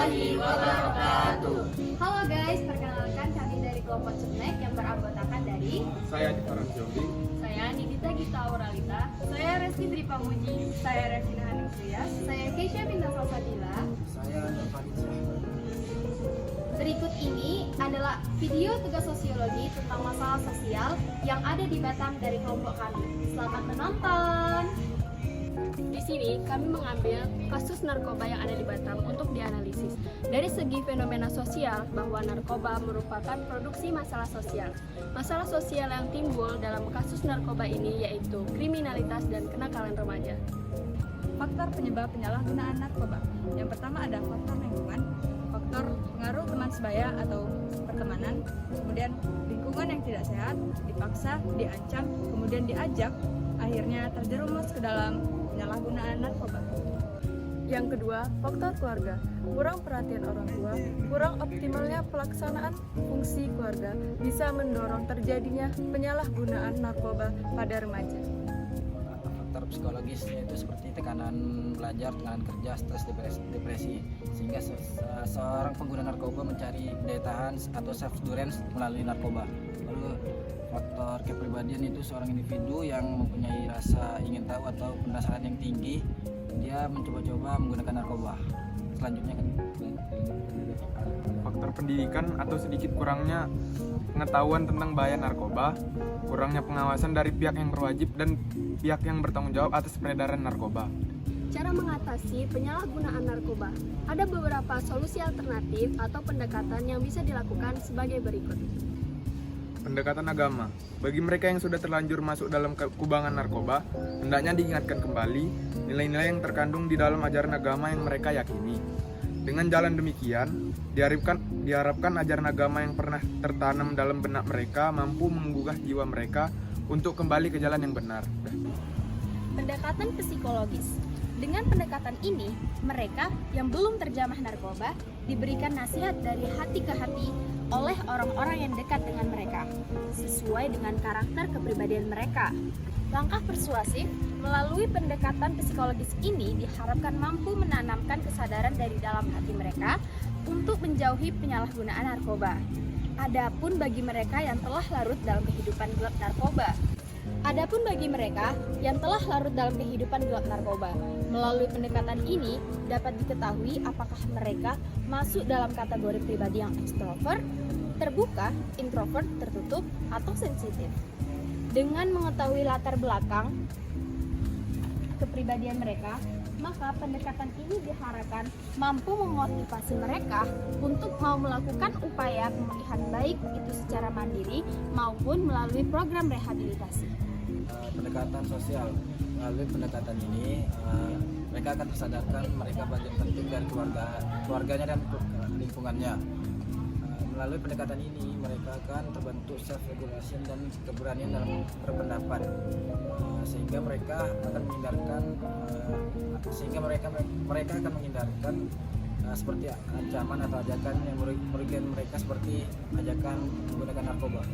warahmatullahi wabarakatuh. Halo guys, perkenalkan kami dari kelompok Cemek yang beranggotakan dari Saya Adi Farhansyoli. saya Nidita Gita Auralita, saya Resti Tri Pamuji, saya Revina Haning Suyas, saya Keisha Bintang Salsabila. Saya Nurfadin Syahban. Berikut ini adalah video tugas sosiologi tentang masalah sosial yang ada di Batam dari kelompok kami. Selamat menonton. Di sini kami mengambil kasus narkoba yang ada di Batam untuk dianalisis. Dari segi fenomena sosial bahwa narkoba merupakan produksi masalah sosial. Masalah sosial yang timbul dalam kasus narkoba ini yaitu kriminalitas dan kenakalan remaja. Faktor penyebab penyalahgunaan narkoba. Yang pertama ada faktor lingkungan, faktor pengaruh teman sebaya atau pertemanan, kemudian lingkungan yang tidak sehat, dipaksa, diancam, kemudian diajak, akhirnya terjerumus ke dalam penyalahgunaan narkoba. Yang kedua, faktor keluarga. Kurang perhatian orang tua, kurang optimalnya pelaksanaan fungsi keluarga bisa mendorong terjadinya penyalahgunaan narkoba pada remaja. Faktor psikologisnya itu seperti tekanan belajar, tekanan kerja, stres, depresi, sehingga seorang pengguna narkoba mencari daya tahan atau self endurance melalui narkoba. Lalu faktor kepribadian itu seorang individu yang mempunyai rasa ingin tahu atau penasaran yang tinggi, dia mencoba-coba menggunakan narkoba. Selanjutnya kan Faktor pendidikan atau sedikit kurangnya pengetahuan tentang bahaya narkoba, kurangnya pengawasan dari pihak yang berwajib dan pihak yang bertanggung jawab atas peredaran narkoba. Cara mengatasi penyalahgunaan narkoba. Ada beberapa solusi alternatif atau pendekatan yang bisa dilakukan sebagai berikut. Pendekatan agama. Bagi mereka yang sudah terlanjur masuk dalam kubangan narkoba, hendaknya diingatkan kembali nilai-nilai yang terkandung di dalam ajaran agama yang mereka yakini. Dengan jalan demikian, diharapkan ajaran agama yang pernah tertanam dalam benak mereka mampu menggugah jiwa mereka untuk kembali ke jalan yang benar. Pendekatan psikologis. Dengan pendekatan ini, mereka yang belum terjamah narkoba diberikan nasihat dari hati ke hati oleh orang-orang yang dekat dengan mereka, sesuai dengan karakter kepribadian mereka. Langkah persuasif melalui pendekatan psikologis ini diharapkan mampu menanamkan kesadaran dari dalam hati mereka untuk menjauhi penyalahgunaan narkoba. Adapun bagi mereka yang telah larut dalam kehidupan gelap narkoba, melalui pendekatan ini dapat diketahui apakah mereka masuk dalam kategori pribadi yang ekstrovert, terbuka, introvert, tertutup, atau sensitif. Dengan mengetahui latar belakang kepribadian mereka, maka pendekatan ini diharapkan mampu memotivasi mereka untuk mau melakukan upaya pemulihan baik itu secara mandiri maupun melalui program rehabilitasi. pendekatan sosial. Melalui pendekatan ini mereka akan tersadarkan mereka bagian penting dari keluarganya dan lingkungannya. Melalui pendekatan ini mereka akan terbentuk self regulation dan keberanian dalam berpendapat, sehingga mereka akan menghindarkan seperti ancaman atau ajakan yang merugikan mereka seperti ajakan menggunakan narkoba.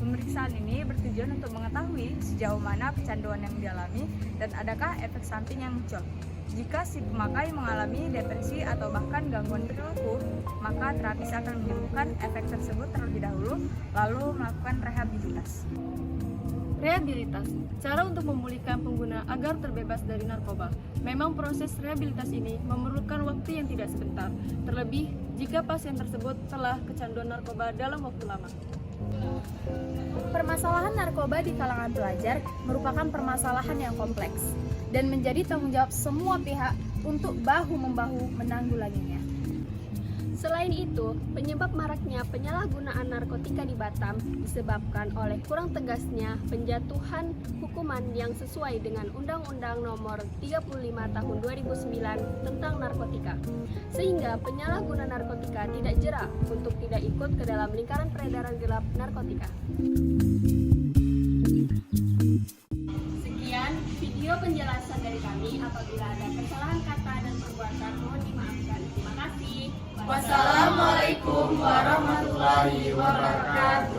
Pemeriksaan ini bertujuan untuk mengetahui sejauh mana kecanduan yang dialami dan adakah efek samping yang muncul. Jika si pemakai mengalami depresi atau bahkan gangguan perilaku, maka terapis akan menyembuhkan efek tersebut terlebih dahulu, lalu melakukan rehabilitasi. Rehabilitas, cara untuk memulihkan pengguna agar terbebas dari narkoba. Memang proses rehabilitas ini memerlukan waktu yang tidak sebentar, terlebih jika pasien tersebut telah kecanduan narkoba dalam waktu lama. Permasalahan narkoba di kalangan pelajar merupakan permasalahan yang kompleks dan menjadi tanggung jawab semua pihak untuk bahu-membahu menanggulanginya. Selain itu, penyebab maraknya penyalahgunaan narkotika di Batam disebabkan oleh kurang tegasnya penjatuhan hukuman yang sesuai dengan Undang-Undang Nomor 35 Tahun 2009 tentang narkotika, sehingga penyalahguna narkotika tidak jera untuk tidak ikut ke dalam lingkaran peredaran gelap narkotika. Sekian video penjelasan dari kami. Apabila ada kesalahan kata dan perbuatan mohon dimaafkan. Terima kasih. Wassalamualaikum warahmatullahi wabarakatuh.